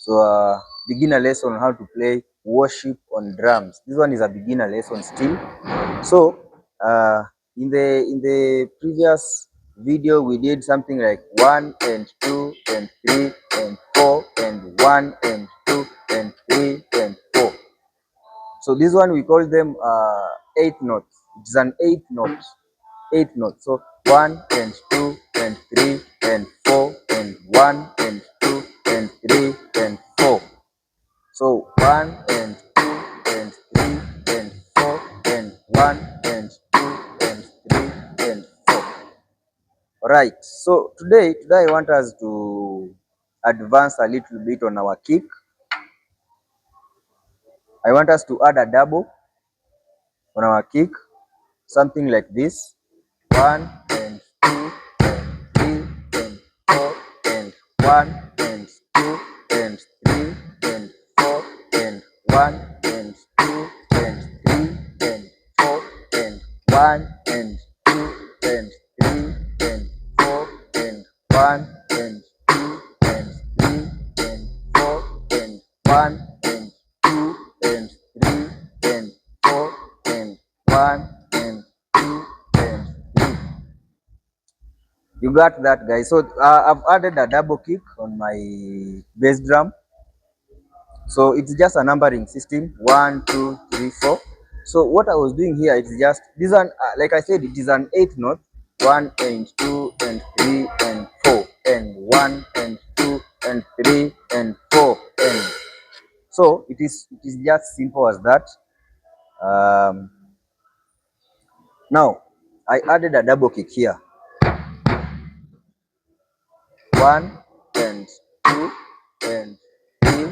So beginner lesson on how to play worship on drums. This one is a beginner lesson still. So in the previous video we did something like 1 and 2 and 3 and 4 and 1 and 2 and 3 and 4. So this one we call them 8 notes. It's an 8 note. 8 notes. So 1 and 2 and 3 and 4 and 1 and 2 and 3 and 4. So 1 and 2 and 3 and 4 and 1 and 2 and 3 and 4. Alright, so today I want us to advance a little bit on our kick. I want us to add a double on our kick, something like this. 1 and 2 and 3 and 4 and 1 and 2 and 3 and 4 and 1 and 2 and 3 and 4 and 1 and 2 and 3 and 4 and 1 and 2 and 3 and 4 and 1 and 2 and 3 and 4 and 1 and 2 and 3. You got that, guys? So I've added a double kick on my bass drum. So it's just a numbering system: 1, 2, 3, 4. So what I was doing here is just this one. Like I said, it is an 8 note: 1 and 2 and 3 and 4 and 1 and 2 and 3 and 4 and so it is just simple as that. Now I added a double kick here: 1 and 2 and 3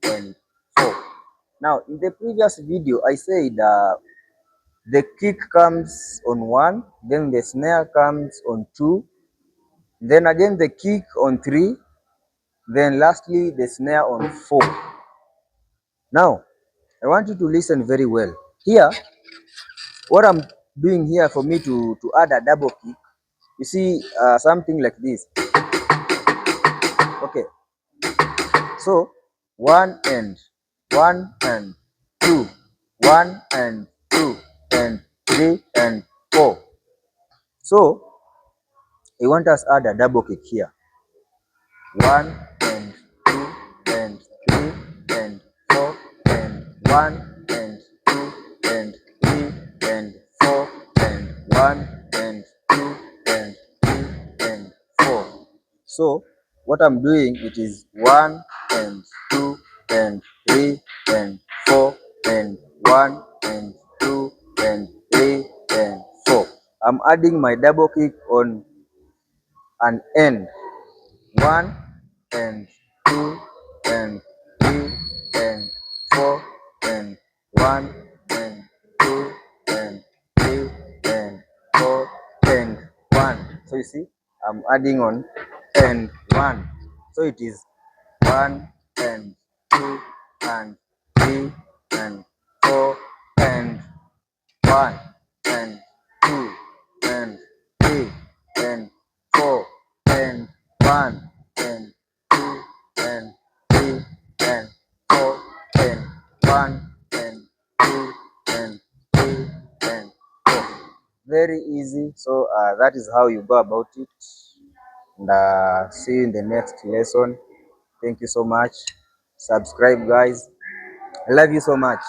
and 4. Now in the previous video I said the kick comes on 1, then the snare comes on 2, then again the kick on 3, then lastly the snare on 4. Now I want you to listen very well. Here, what I'm doing here for me to add a double kick, you see something like this. Okay, so 1 and 1 and 2, 1 and 2 and 3 and 4. So I want us to add a double kick here: 1 and 2 and 3 and 4 and 1 and 2 and 3 and 4 and 1 and 2 and 3 and 4. So what I'm doing, it is 1 and 2 and 3 and 4 and 1 and 2 and 3 and 4. I'm adding my double kick on an end: 1 and 2 and 3 and 4 and 1 and 2 and 3 and 4 and 1. So you see, I'm adding on and 1. So it is 1 and 2 and 3 and 4 and 1 and 2 and 3 and 4 and 1 and 2 and 3 and 4 and 1 and 2 and 3 and 4. Very easy. So that is how you go about it. And see you in the next lesson. Thank you so much. Subscribe, guys. I love you so much.